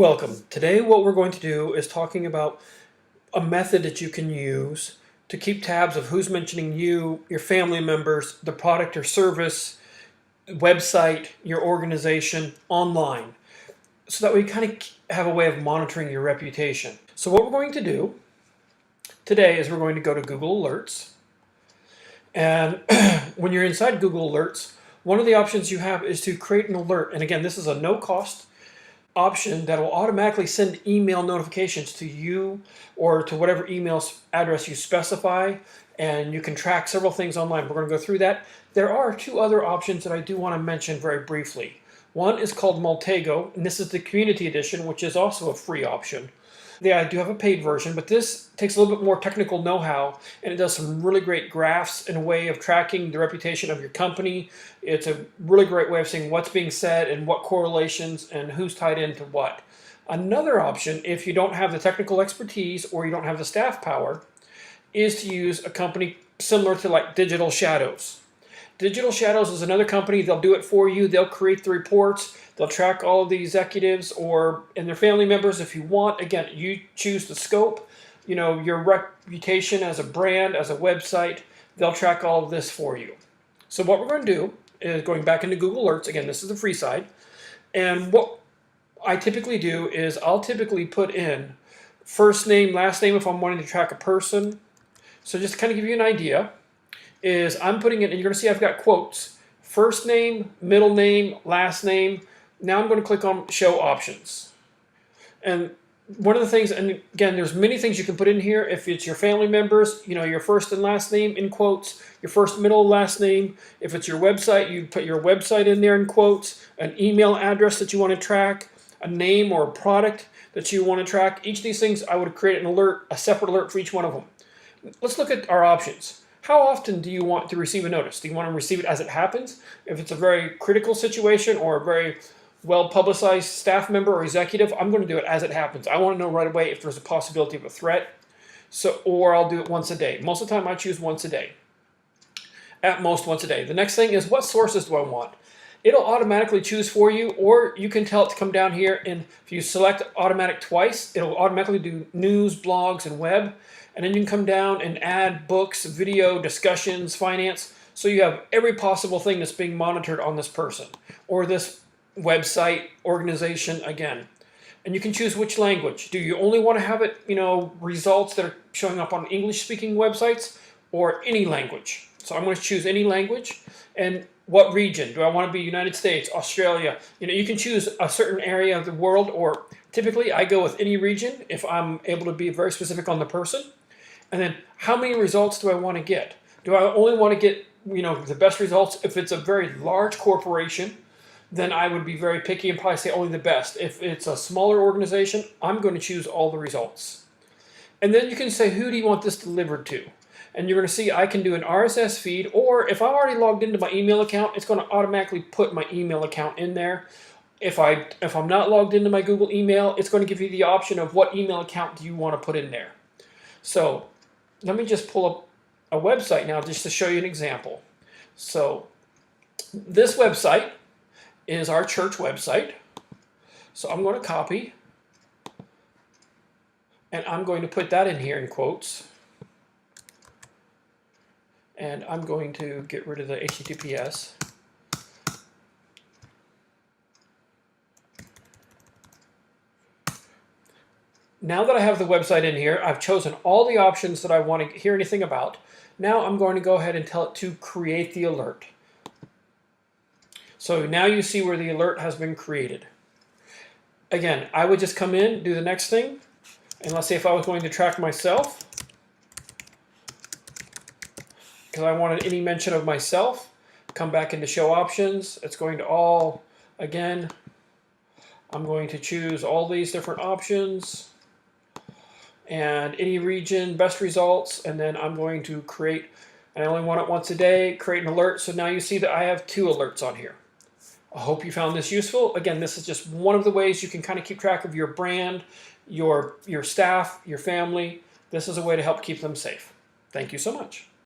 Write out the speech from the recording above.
Welcome. Today what we're going to do is talking about a method that you can use to keep tabs of who's mentioning you, your family members, the product or service, website, your organization online. So that we kind of have a way of monitoring your reputation. So what we're going to do today is we're going to go to Google Alerts. And when you're inside Google Alerts, one of the options you have is to create an alert. And again, this is a no cost option that will automatically send email notifications to you or to whatever email address you specify, and you can track several things online. We're going to go through that. There are two other options that I do want to mention very briefly. One is called Maltego, and this is the community edition, which is also a free option. I do have a paid version, but this takes a little bit more technical know-how, and it does some really great graphs and a way of tracking the reputation of your company. It's a really great way of seeing what's being said and what correlations and who's tied into what. Another option, if you don't have the technical expertise or you don't have the staff power, is to use a company similar to like Digital Shadows. Digital Shadows is another company. They'll do it for you. They'll create the reports. They'll track all of the executives and their family members if you want. Again, you choose the scope, your reputation as a brand, as a website. They'll track all of this for you. So what we're going to do is going back into Google Alerts. Again, this is the free side. And what I typically do is I'll typically put in first name, last name if I'm wanting to track a person. So just to kind of give you an idea, is I'm putting it, and you're going to see I've got quotes, first name, middle name, last name. Now I'm going to click on show options. And one of the things, and again, there's many things you can put in here. If it's your family members, your first and last name in quotes, your first, middle, last name. If it's your website, you put your website in there in quotes, an email address that you want to track, a name or a product that you want to track. Each of these things, I would create an alert, a separate alert for each one of them. Let's look at our options. How often do you want to receive a notice? Do you want to receive it as it happens? If it's a very critical situation or a very well-publicized staff member or executive, I'm going to do it as it happens. I want to know right away if there's a possibility of a threat, or I'll do it once a day. Most of the time I choose once a day. At most once a day. The next thing is, what sources do I want? It'll automatically choose for you, or you can tell it to come down here, and if you select automatic twice, it'll automatically do news, blogs, and web. And then you can come down and add books, video, discussions, finance. So you have every possible thing that's being monitored on this person or this website, organization, again. And you can choose which language. Do you only want to have it, results that are showing up on English-speaking websites, or any language? So I'm going to choose any language. And what region? Do I want to be United States, Australia? You can choose a certain area of the world, or typically I go with any region if I'm able to be very specific on the person. And then how many results do I want to get? Do I only want to get, the best results? If it's a very large corporation, then I would be very picky and probably say only the best. If it's a smaller organization, I'm going to choose all the results. And then you can say, who do you want this delivered to? And you're going to see I can do an RSS feed, or if I'm already logged into my email account, it's going to automatically put my email account in there. If I'm not logged into my Google email, it's going to give you the option of what email account do you want to put in there. So let me just pull up a website now just to show you an example. So this website is our church website. So I'm going to copy, and I'm going to put that in here in quotes. And I'm going to get rid of the HTTPS. Now that I have the website in here, I've chosen all the options that I want to hear anything about. Now I'm going to go ahead and tell it to create the alert. So now you see where the alert has been created. Again, I would just come in, do the next thing, and let's say if I was going to track myself, because I wanted any mention of myself, come back into show options. It's going to all, again, I'm going to choose all these different options and any region, best results, and then I'm going to create, and I only want it once a day, create an alert. So now you see that I have 2 alerts on here. I hope you found this useful. Again, this is just one of the ways you can kind of keep track of your brand, your staff, your family. This is a way to help keep them safe. Thank you so much.